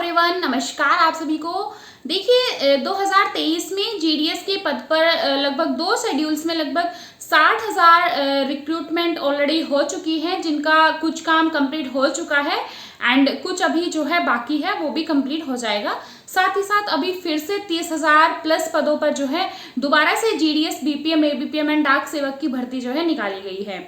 Everyone, नमस्कार आप सभी को। देखिए 2023 में जीडीएस के पद पर लगभग 2 शेड्यूल्स में लगभग 60,000 रिक्रूटमेंट ऑलरेडी हो चुकी है, जिनका कुछ काम कंप्लीट हो चुका है एंड कुछ अभी जो है बाकी है वो भी कंप्लीट हो जाएगा। साथ ही साथ अभी फिर से 30,000 प्लस पदों पर जो है दोबारा से जीडीएस, बीपीएम, एबीपीएम एंड डाक सेवक की भर्ती जो है निकाली गई है।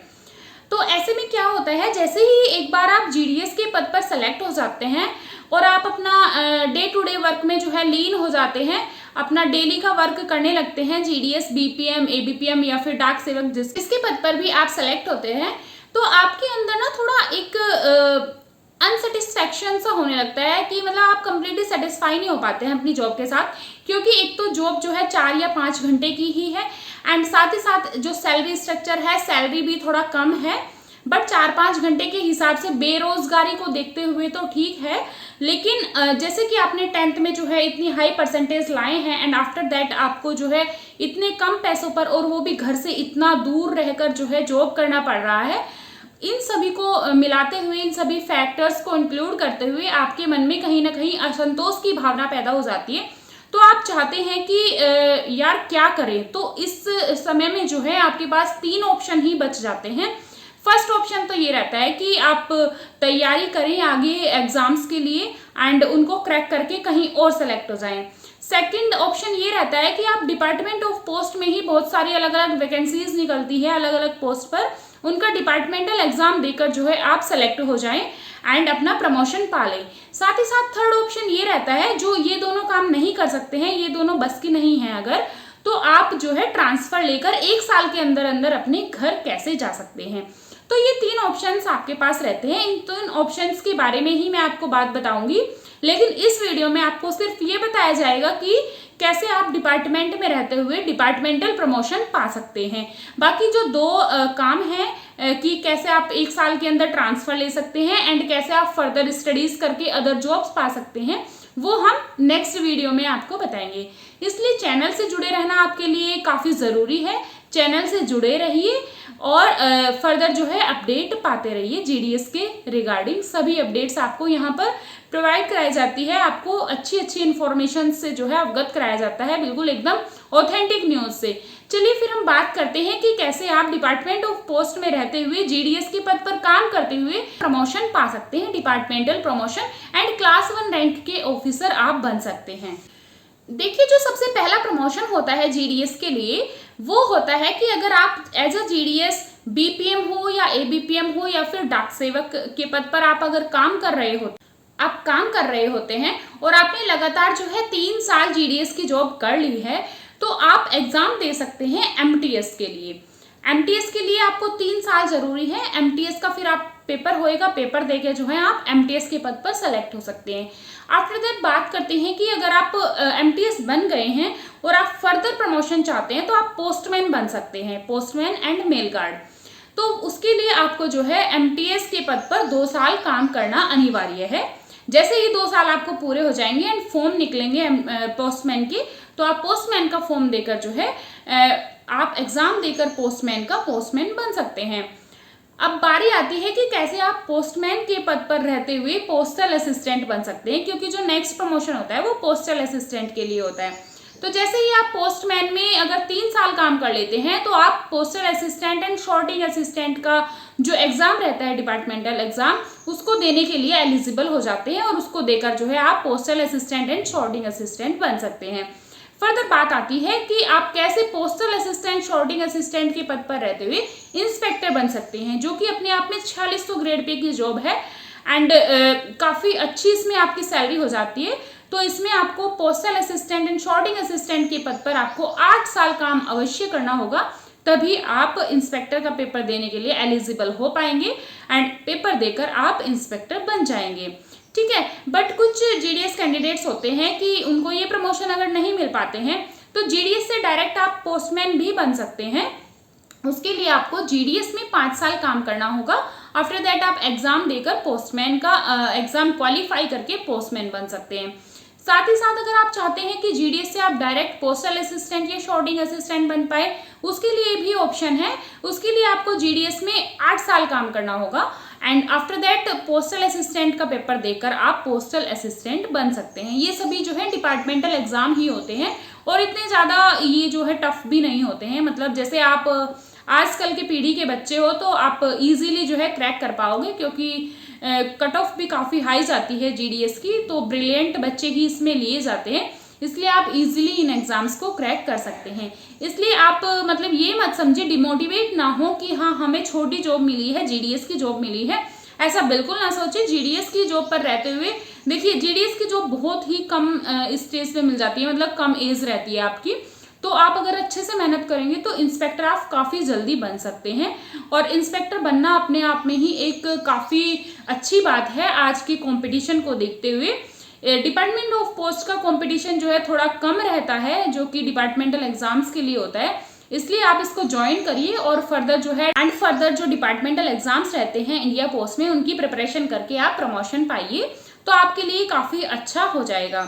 तो ऐसे में क्या होता है, जैसे ही एक बार आप जीडीएस के पद पर सेलेक्ट हो जाते हैं और आप अपना डे टू डे वर्क में जो है लीन हो जाते हैं, अपना डेली का वर्क करने लगते हैं, जीडीएस, बीपीएम, एबीपीएम या फिर डाक सेवक जिसके पद पर भी आप सेलेक्ट होते हैं, तो आपके अंदर ना थोड़ा एक अनसेटिस्फैक्शन सा होने लगता है कि मतलब आप कंप्लीटली सेटिस्फाई नहीं हो पाते हैं अपनी जॉब के साथ, क्योंकि एक तो जॉब जो है 4 या 5 घंटे की ही है एंड साथ ही साथ जो सैलरी स्ट्रक्चर है, सैलरी भी थोड़ा कम है। बट 4-5 घंटे के हिसाब से बेरोजगारी को देखते हुए तो ठीक है, लेकिन जैसे कि आपने 10th में जो है इतनी हाई परसेंटेज लाए हैं एंड आफ्टर दैट आपको जो है इतने कम पैसों पर और वो भी घर से इतना दूर रहकर जो है जॉब करना पड़ रहा है, इन सभी को मिलाते हुए, इन सभी फैक्टर्स को इंक्लूड करते हुए आपके मन में कहीं ना कहीं असंतोष की भावना पैदा हो जाती है। तो आप चाहते हैं कि यार क्या करें। तो इस समय में जो है आपके पास 3 ऑप्शन ही बच जाते हैं। फर्स्ट ऑप्शन तो ये रहता है कि आप तैयारी करें आगे एग्जाम्स के लिए एंड उनको क्रैक करके कहीं और सेलेक्ट हो जाएं। सेकंड ऑप्शन ये रहता है कि आप डिपार्टमेंट ऑफ पोस्ट में ही बहुत सारी अलग अलग वैकेंसीज निकलती है अलग अलग पोस्ट पर, उनका डिपार्टमेंटल एग्जाम देकर जो है आप सेलेक्ट हो जाएं एंड अपना प्रमोशन पा लें। साथ ही साथ थर्ड ऑप्शन ये रहता है, जो ये दोनों काम नहीं कर सकते हैं, ये दोनों बस की नहीं है अगर, तो आप जो है ट्रांसफर लेकर 1 साल के अंदर अंदर अपने घर कैसे जा सकते हैं। तो ये 3 ऑप्शंस आपके पास रहते हैं। इन 3 ऑप्शंस के बारे में ही मैं आपको बात बताऊंगी, लेकिन इस वीडियो में आपको सिर्फ ये बताया जाएगा कि कैसे आप डिपार्टमेंट में रहते हुए डिपार्टमेंटल प्रमोशन पा सकते हैं। बाकी जो 2 काम है कि कैसे आप 1 साल के अंदर ट्रांसफर ले सकते हैं एंड कैसे आप फर्दर स्टडीज करके अदर जॉब्स पा सकते हैं, वो हम नेक्स्ट वीडियो में आपको बताएंगे। इसलिए चैनल से जुड़े रहना आपके लिए काफी जरूरी है। चैनल से जुड़े रहिए और फर्दर जो है अपडेट पाते रहिए। जीडीएस के रिगार्डिंग सभी अपडेट्स आपको यहाँ पर प्रोवाइड कराई जाती है, आपको अच्छी अच्छी इंफॉर्मेशन से जो है अवगत कराया जाता है, बिल्कुल एकदम ऑथेंटिक न्यूज से। चलिए फिर हम बात करते हैं कि कैसे आप डिपार्टमेंट ऑफ पोस्ट में रहते हुए जीडीएस के पद पर काम करते हुए प्रमोशन पा सकते हैं, departmental promotion and class 1 rank के ऑफिसर आप बन सकते हैं। देखिए जो सबसे पहला प्रमोशन होता है जीडीएस के लिए, वो होता है कि अगर आप एज अ जीडीएस बीपीएम हो या एबीपीएम हो या फिर डाक सेवक के पद पर आप अगर काम कर रहे होते हैं और आपने लगातार जो है 3 साल जीडीएस की जॉब कर ली है, तो आप एग्जाम दे सकते हैं एमटीएस के लिए। एमटीएस के लिए आपको 3 साल जरूरी है। एमटीएस का फिर आप पेपर होएगा, पेपर देके जो है आप एमटीएस के पद पर सेलेक्ट हो सकते हैं। आफ्टर दैट बात करते हैं कि अगर आप एमटीएस बन गए हैं और आप फर्दर प्रमोशन चाहते हैं तो आप पोस्टमैन बन सकते हैं, पोस्टमैन एंड मेल गार्ड। तो उसके लिए आपको जो है एमटीएस के पद पर 2 साल काम करना अनिवार्य है। जैसे ही 2 साल आपको पूरे हो जाएंगे एंड फॉर्म निकलेंगे पोस्टमैन के, तो आप पोस्टमैन का फॉर्म देकर जो है आप एग्जाम देकर पोस्टमैन बन सकते हैं। अब बारी आती है कि कैसे आप पोस्टमैन के पद पर रहते हुए पोस्टल असिस्टेंट बन सकते हैं, क्योंकि जो नेक्स्ट प्रमोशन होता है वो पोस्टल असिस्टेंट के लिए होता है। तो जैसे ही आप पोस्टमैन में अगर 3 साल काम कर लेते हैं, तो आप postal assistant and sorting assistant का जो एग्जाम रहता है, डिपार्टमेंटल एग्जाम, उसको देने के लिए एलिजिबल हो जाते हैं और उसको देकर जो है आप postal assistant and sorting assistant बन सकते हैं। फर्दर बात आती है कि आप कैसे पोस्टल असिस्टेंट, शॉर्टिंग असिस्टेंट के पद पर रहते हुए इंस्पेक्टर बन सकते हैं, जो कि अपने आप में 4600 ग्रेड पे की जॉब है एंड काफी अच्छी इसमें आपकी सैलरी हो जाती है। तो इसमें आपको postal assistant and sorting assistant के पद पर आपको 8 साल काम अवश्य करना होगा, तभी आप इंस्पेक्टर का पेपर देने के लिए एलिजिबल हो पाएंगे एंड पेपर देकर आप इंस्पेक्टर बन जाएंगे। ठीक है। बट कुछ जीडीएस कैंडिडेट्स होते हैं कि उनको ये प्रमोशन अगर नहीं मिल पाते हैं, तो जीडीएस से डायरेक्ट आप पोस्टमैन भी बन सकते हैं। उसके लिए आपको जीडीएस में 5 साल काम करना होगा। आफ्टर दैट आप एग्जाम देकर पोस्टमैन का एग्जाम क्वालिफाई करके पोस्टमैन बन सकते हैं। साथ ही साथ अगर आप चाहते हैं कि जीडीएस से आप डायरेक्ट पोस्टल असिस्टेंट या शॉर्टिंग असिस्टेंट बन पाए, उसके लिए भी ऑप्शन है। उसके लिए आपको जीडीएस में 8 साल काम करना होगा and after that postal assistant का पेपर देकर आप पोस्टल असिस्टेंट बन सकते हैं। ये सभी जो है डिपार्टमेंटल एग्जाम ही होते हैं और इतने ज़्यादा ये जो है टफ भी नहीं होते हैं। मतलब जैसे आप आजकल के पीढ़ी के बच्चे हो तो आप इजीली जो है क्रैक कर पाओगे, क्योंकि कट ऑफ भी काफ़ी हाई जाती है जीडीएस की, तो ब्रिलियंट बच्चे ही इसमें लिए जाते हैं, इसलिए आप इजीली इन एग्जाम्स को क्रैक कर सकते हैं। इसलिए आप मतलब ये मत समझिए, डिमोटिवेट ना हो कि हाँ हमें छोटी जॉब मिली है, जीडीएस की जॉब मिली है, ऐसा बिल्कुल ना सोचिए। जीडीएस की जॉब पर रहते हुए देखिए, जीडीएस की जॉब बहुत ही कम स्टेज पे मिल जाती है, मतलब कम एज रहती है आपकी, तो आप अगर अच्छे से मेहनत करेंगे तो इंस्पेक्टर आप काफ़ी जल्दी बन सकते हैं। और इंस्पेक्टर बनना अपने आप में ही एक काफ़ी अच्छी बात है आज के कंपटीशन को देखते हुए। डिपार्टमेंट ऑफ पोस्ट का कंपटीशन जो है थोड़ा कम रहता है, जो कि डिपार्टमेंटल एग्जाम्स के लिए होता है, इसलिए आप इसको ज्वाइन करिए और फर्दर जो है जो डिपार्टमेंटल एग्जाम्स रहते हैं इंडिया पोस्ट में, उनकी प्रिपरेशन करके आप प्रमोशन पाइए, तो आपके लिए काफ़ी अच्छा हो जाएगा।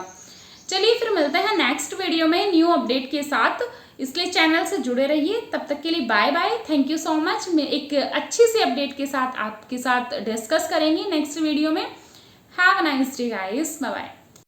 चलिए फिर मिलते हैं नेक्स्ट वीडियो में न्यू अपडेट के साथ, इसलिए चैनल से जुड़े रहिए। तब तक के लिए bye bye, thank you so much. मैं एक अच्छी सी अपडेट के साथ आपके साथ डिस्कस करेंगे नेक्स्ट वीडियो में। Have a nice day guys, bye bye.